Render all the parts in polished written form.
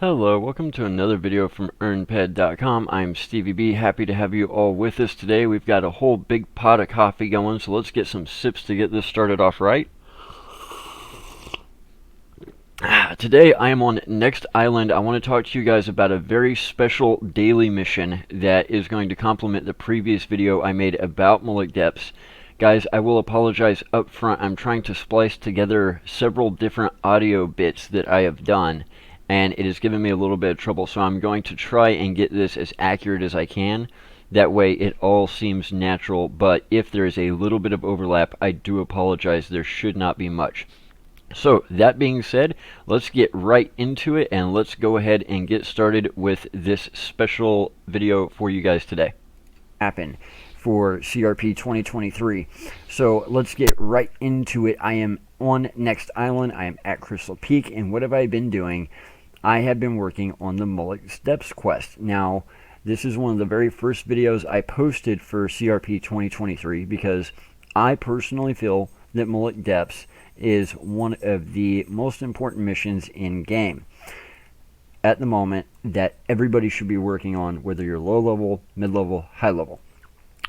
Hello, welcome to another video from earnped.com. I'm Stevie B, happy to have you all with us today. We've got a whole big pot of coffee going, so let's get some sips to get this started off right. Today I am on Next Island. I want to talk to you guys about a very special daily mission that is going to complement the previous video I made about Moloch Depths. Guys, I will apologize up front. I'm trying to splice together several different audio bits that I have done, and it has given me a little bit of trouble, so I'm going to try and get this as accurate as I can. That way it all seems natural, but if there is a little bit of overlap, I do apologize. There should not be much. So, that being said, let's get right into it, and let's go ahead and get started with this special video for you guys today. Happen for CRP 2023. So let's get right into it. I am on Next Island. I am at Crystal Peak, and what have I been doing? I have been working on the Moloch Depths quest. Now, this is one of the very first videos I posted for CRP 2023 because I personally feel that Moloch Depths is one of the most important missions in game at the moment that everybody should be working on, whether you're low level, mid level, high level.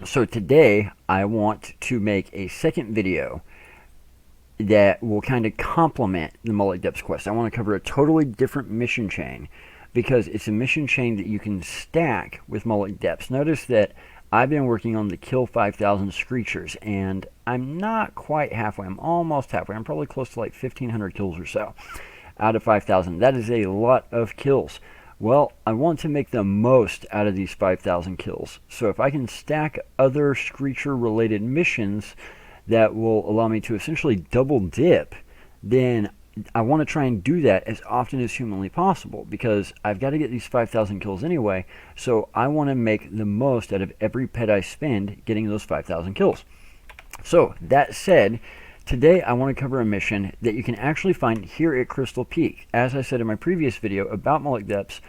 So today I want to make a second video that will kind of complement the Moloch Depths quest. I want to cover a totally different mission chain because it's a mission chain that you can stack with Moloch Depths. Notice that I've been working on the kill 5,000 Screechers, and I'm not quite halfway. I'm almost halfway. I'm probably close to like 1,500 kills or so out of 5,000. That is a lot of kills. Well, I want to make the most out of these 5,000 kills. So if I can stack other Screecher-related missions that will allow me to essentially double dip, then I want to try and do that as often as humanly possible because I've got to get these 5,000 kills anyway, so I want to make the most out of every PED I spend getting those 5,000 kills. So, that said, today I want to cover a mission that you can actually find here at Crystal Peak. As I said in my previous video about Moloch Depths,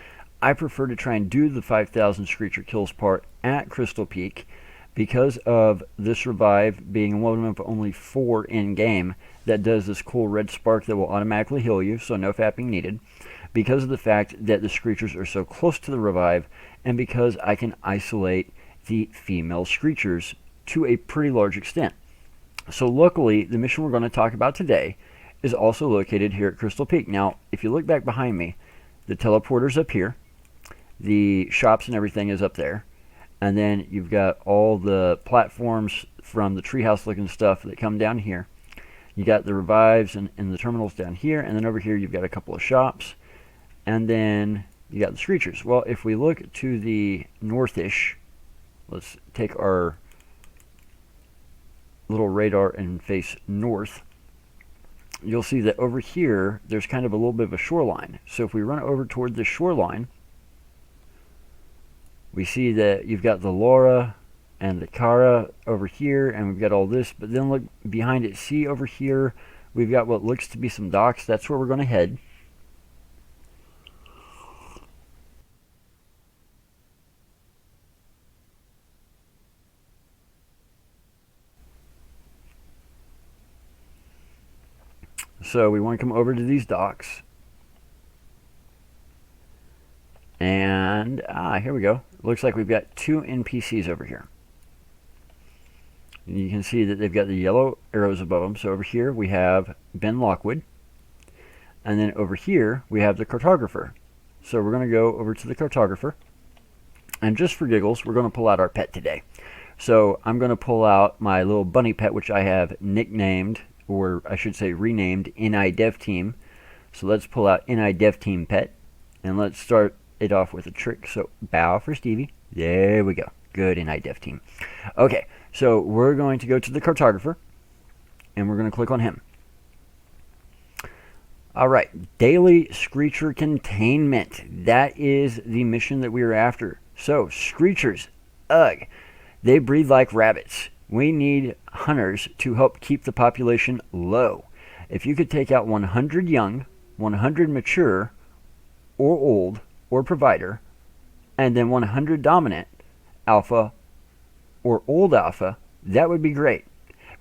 I prefer to try and do the 5,000 Screecher kills part at Crystal Peak because of this revive being one of only 4 in-game that does this cool red spark that will automatically heal you, so no fapping needed, because of the fact that the Screechers are so close to the revive, and because I can isolate the female Screechers to a pretty large extent. So luckily, the mission we're going to talk about today is also located here at Crystal Peak. Now, if you look back behind me, the teleporter's up here, the shops and everything is up there, and then you've got all the platforms from the treehouse looking stuff that come down here. You got the revives and the terminals down here, and then over here you've got a couple of shops, and then you got the Screechers. Well, if we look to the northish, let's take our little radar and face north, you'll see that over here there's kind of a little bit of a shoreline. So if we run over toward the shoreline, we see that you've got the Laura and the Kara over here, and we've got all this, but then look behind it. See over here, we've got what looks to be some docks. That's where we're going to head. So we want to come over to these docks. And, here we go. Looks like we've got 2 NPCs over here. And you can see that they've got the yellow arrows above them. So over here we have Ben Lockwood. And then over here we have the cartographer. So we're going to go over to the cartographer. And just for giggles, we're going to pull out our pet today. So I'm going to pull out my little bunny pet, which I have nicknamed, or I should say renamed, NI Dev Team. So let's pull out NI Dev Team pet. And let's start it off with a trick. So bow for Stevie. There we go. Good NI Dev Team. Okay, so we're going to go to the cartographer, and we're going to click on him. Alright, Daily Screecher Containment. That is the mission that we are after. So, Screechers, ugh, they breed like rabbits. We need hunters to help keep the population low. If you could take out 100 young, 100 mature, or old, or provider, and then 100 dominant, alpha, or old alpha, that would be great.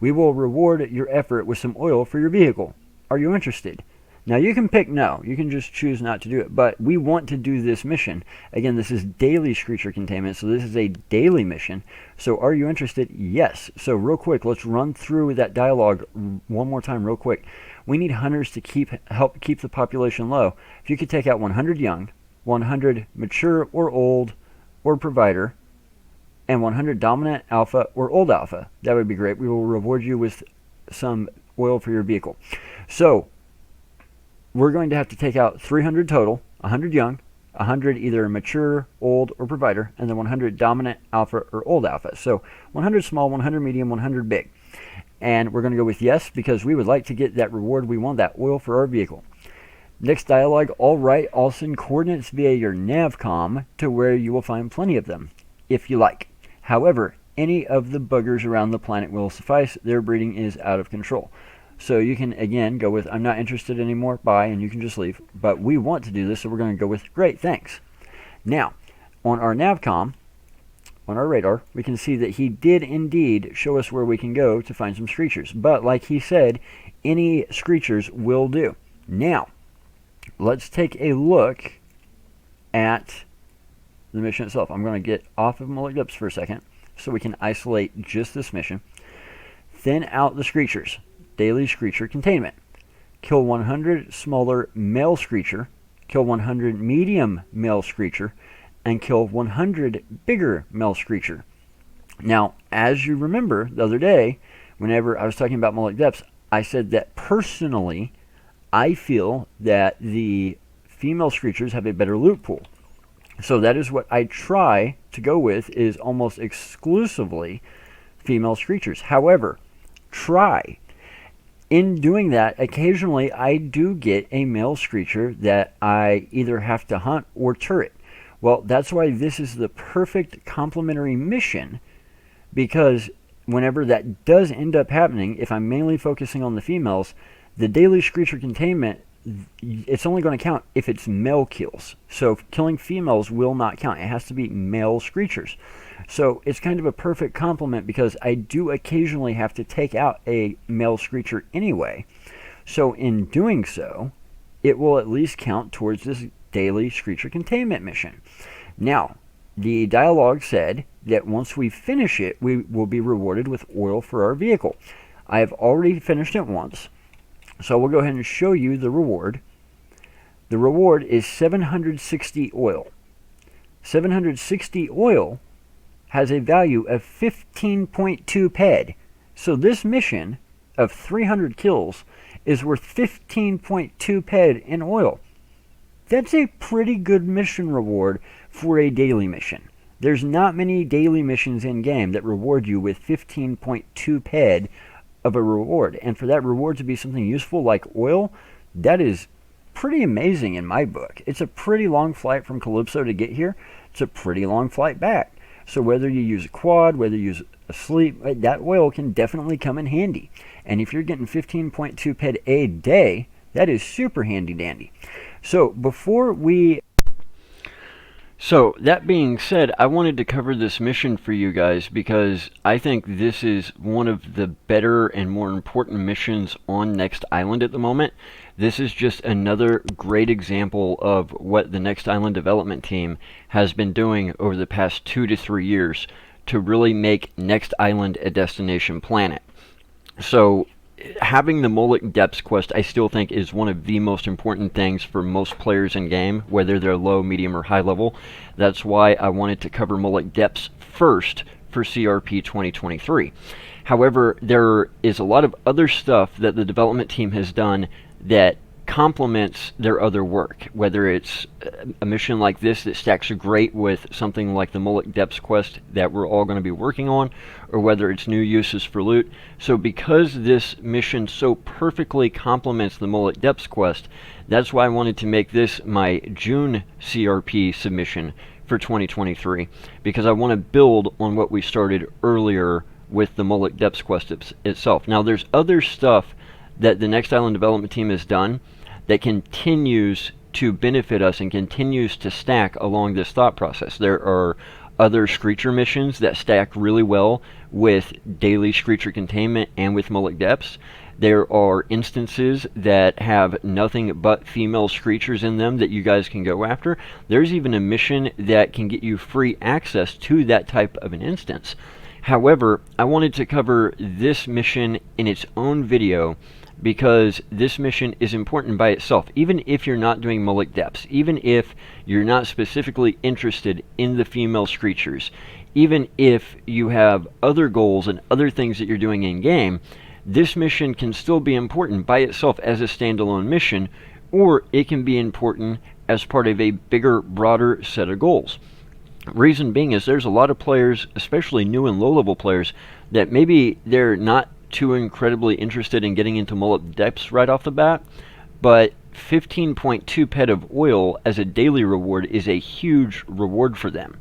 We will reward your effort with some oil for your vehicle. Are you interested? Now you can pick no, you can just choose not to do it, but we want to do this mission. Again, this is Daily Screecher Containment, so this is a daily mission. So are you interested? Yes. So real quick, let's run through that dialogue one more time real quick. We need hunters to help keep the population low. If you could take out 100 young, 100 mature or old or provider, and 100 dominant alpha or old alpha, that would be great. We will reward you with some oil for your vehicle. So we're going to have to take out 300 total, 100 young, 100 either mature, old, or provider, and then 100 dominant alpha or old alpha. So 100 small, 100 medium, 100 big. And we're going to go with yes because we would like to get that reward. We want that oil for our vehicle. Next dialogue, all right, I'll send coordinates via your navcom to where you will find plenty of them, if you like. However, any of the buggers around the planet will suffice. Their breeding is out of control. So you can, again, go with, I'm not interested anymore, bye, and you can just leave. But we want to do this, so we're going to go with, great, thanks. Now, on our navcom, on our radar, we can see that he did indeed show us where we can go to find some Screechers. But like he said, any Screechers will do. Now, let's take a look at the mission itself. I'm going to get off of Moloch Depths for a second so we can isolate just this mission. Thin out the Screechers. Daily Screecher Containment. Kill 100 smaller male Screecher, kill 100 medium male Screecher, and kill 100 bigger male Screecher. Now, as you remember the other day, whenever I was talking about Moloch Depths, I said that personally, I feel that the female Screechers have a better loot pool. So that is what I try to go with, is almost exclusively female Screechers. However, in doing that, occasionally I do get a male Screecher that I either have to hunt or turret. Well, that's why this is the perfect complementary mission, because whenever that does end up happening, if I'm mainly focusing on the females, the Daily Screecher Containment, it's only going to count if it's male kills. So killing females will not count. It has to be male Screechers. So it's kind of a perfect complement because I do occasionally have to take out a male Screecher anyway. So in doing so, it will at least count towards this Daily Screecher Containment Mission. Now, the dialogue said that once we finish it, we will be rewarded with oil for our vehicle. I have already finished it once, so we'll go ahead and show you the reward. The reward is 760 oil. 760 oil has a value of 15.2 PED. So this mission of 300 kills is worth 15.2 PED in oil. That's a pretty good mission reward for a daily mission. There's not many daily missions in game that reward you with 15.2 PED of a reward. And for that reward to be something useful like oil, that is pretty amazing in my book. It's a pretty long flight from Calypso to get here. It's a pretty long flight back. So whether you use a quad, whether you use a sleep, that oil can definitely come in handy. And if you're getting 15.2 PED a day, that is super handy dandy. So that being said, I wanted to cover this mission for you guys because I think this is one of the better and more important missions on Next Island at the moment. This is just another great example of what the Next Island development team has been doing over the past 2 to 3 years to really make Next Island a destination planet. So having the Moloch Depths quest, I still think, is one of the most important things for most players in game, whether they're low, medium, or high level. That's why I wanted to cover Moloch Depths first for CRP 2023. However, there is a lot of other stuff that the development team has done that complements their other work, whether it's a mission like this that stacks great with something like the Moloch Depths quest that we're all going to be working on, or whether it's new uses for loot. So because this mission so perfectly complements the Moloch Depths quest, that's why I wanted to make this my June CRP submission for 2023, because I want to build on what we started earlier with the Moloch Depths quest itself. Now there's other stuff that the Next Island development team has done that continues to benefit us and continues to stack along this thought process. There are other Screecher missions that stack really well with Daily Screecher Containment and with Moloch Depths. There are instances that have nothing but female Screechers in them that you guys can go after. There's even a mission that can get you free access to that type of an instance. However, I wanted to cover this mission in its own video because this mission is important by itself. Even if you're not doing Moloch Depths, even if you're not specifically interested in the female Screechers, even if you have other goals and other things that you're doing in game, this mission can still be important by itself as a standalone mission, or it can be important as part of a bigger, broader set of goals. Reason being is there's a lot of players, especially new and low-level players, that maybe they're not too incredibly interested in getting into Moloch Depths right off the bat, but 15.2 PED of Oil as a daily reward is a huge reward for them.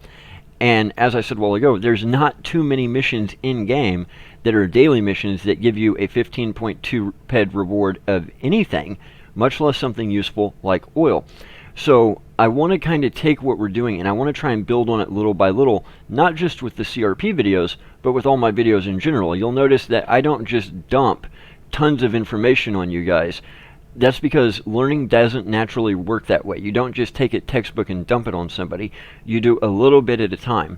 And as I said a while ago, there's not too many missions in-game that are daily missions that give you a 15.2 PED reward of anything, much less something useful like oil. So I want to kind of take what we're doing and I want to try and build on it little by little, not just with the CRP videos, but with all my videos in general. You'll notice that I don't just dump tons of information on you guys. That's because learning doesn't naturally work that way. You don't just take a textbook and dump it on somebody. You do a little bit at a time.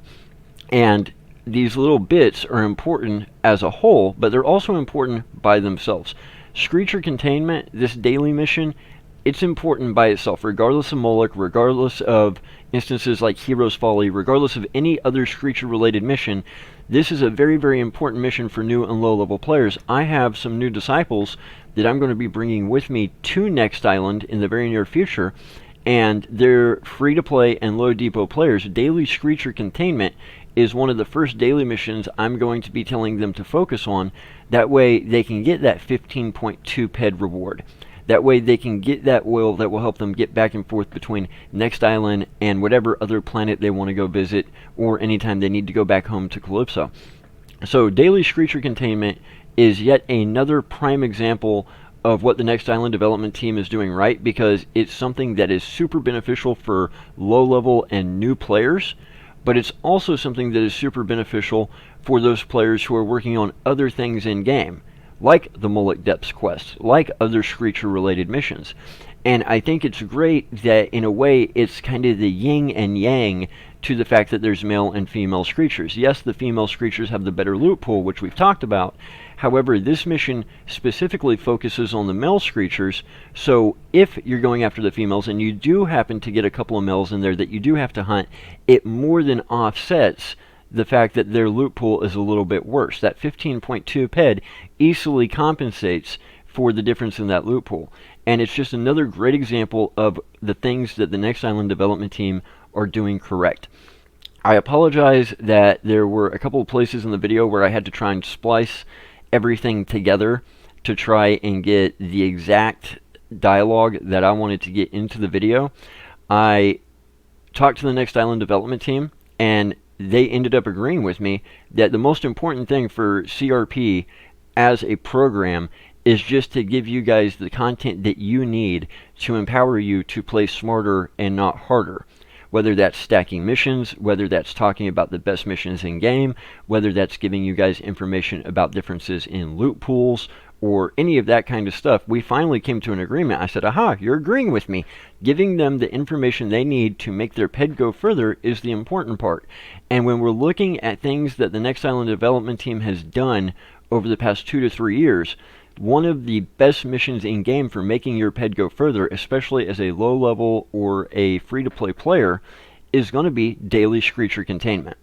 And these little bits are important as a whole, but they're also important by themselves. Screecher Containment, this daily mission, it's important by itself, regardless of Moloch, regardless of instances like Hero's Folly, regardless of any other Screecher-related mission. This is a very, very important mission for new and low-level players. I have some new disciples that I'm going to be bringing with me to Next Island in the very near future, and they're free-to-play and low depot players. Daily Screecher Containment is one of the first daily missions I'm going to be telling them to focus on. That way they can get that 15.2 PED reward. That way they can get that oil that will help them get back and forth between Next Island and whatever other planet they want to go visit, or anytime they need to go back home to Calypso. So Daily Screecher Containment is yet another prime example of what the Next Island development team is doing right, because it's something that is super beneficial for low-level and new players, but it's also something that is super beneficial for those players who are working on other things in-game, like the Moloch Depths quest, like other Screecher-related missions. And I think it's great that, in a way, it's kind of the yin and yang to the fact that there's male and female Screechers. Yes, the female Screechers have the better loot pool, which we've talked about. However, this mission specifically focuses on the male Screechers, so if you're going after the females and you do happen to get a couple of males in there that you do have to hunt, it more than offsets the fact that their loot pool is a little bit worse. That 15.2 PED easily compensates for the difference in that loot pool. And it's just another great example of the things that the Next Island development team are doing correct. I apologize that there were a couple of places in the video where I had to try and splice everything together to try and get the exact dialogue that I wanted to get into the video. I talked to the Next Island development team, and they ended up agreeing with me that the most important thing for CRP as a program is just to give you guys the content that you need to empower you to play smarter and not harder. Whether that's stacking missions, whether that's talking about the best missions in game, whether that's giving you guys information about differences in loot pools, or any of that kind of stuff. We finally came to an agreement. I said, aha, you're agreeing with me. Giving them the information they need to make their PED go further is the important part. And when we're looking at things that the Next Island development team has done over the past 2 to 3 years, one of the best missions in game for making your PED go further, especially as a low level or a free-to-play player, is going to be Daily Screecher Containment.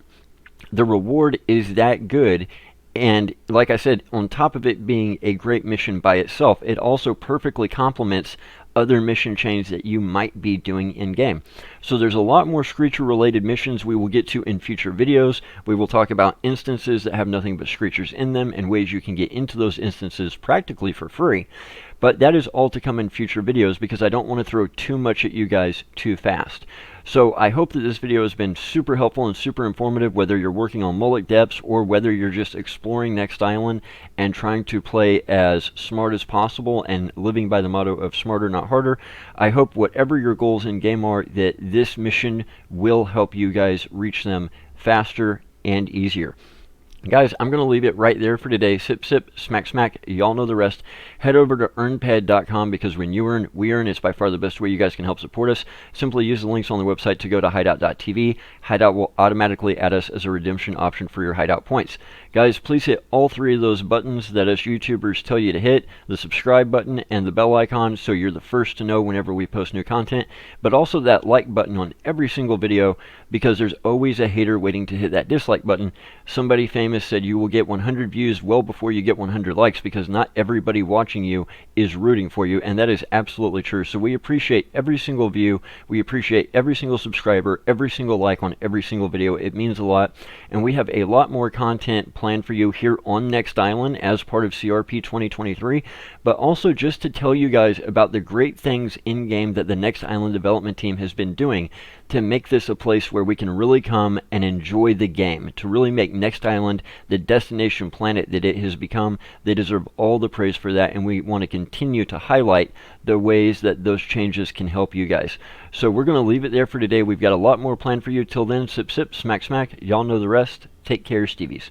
The reward is that good, and like I said, on top of it being a great mission by itself, it also perfectly complements other mission chains that you might be doing in-game. So there's a lot more Screecher-related missions we will get to in future videos. We will talk about instances that have nothing but Screechers in them and ways you can get into those instances practically for free. But that is all to come in future videos because I don't want to throw too much at you guys too fast. So I hope that this video has been super helpful and super informative, whether you're working on Moloch Depths or whether you're just exploring Next Island and trying to play as smart as possible and living by the motto of smarter not harder. I hope whatever your goals in game are, that this mission will help you guys reach them faster and easier. Guys, I'm going to leave it right there for today. Sip, sip, smack, smack. Y'all know the rest. Head over to earnped.com because when you earn, we earn. It's by far the best way you guys can help support us. Simply use the links on the website to go to hideout.tv. Hideout will automatically add us as a redemption option for your Hideout points. Guys, please hit all three of those buttons that us YouTubers tell you to hit, the subscribe button and the bell icon, so you're the first to know whenever we post new content, but also that like button on every single video, because there's always a hater waiting to hit that dislike button. Somebody famous said you will get 100 views well before you get 100 likes, because not everybody watching you is rooting for you, and that is absolutely true. So we appreciate every single view, we appreciate every single subscriber, every single like on every single video. It means a lot, and we have a lot more content planned for you here on Next Island as part of CRP 2023, but also just to tell you guys about the great things in game that the Next Island development team has been doing to make this a place where we can really come and enjoy the game, to really make Next Island the destination planet that it has become. They deserve all the praise for that, and we want to continue to highlight the ways that those changes can help you guys. So we're going to leave it there for today. We've got a lot more planned for you. Till then, sip, sip, smack, smack. Y'all know the rest. Take care, Stevies.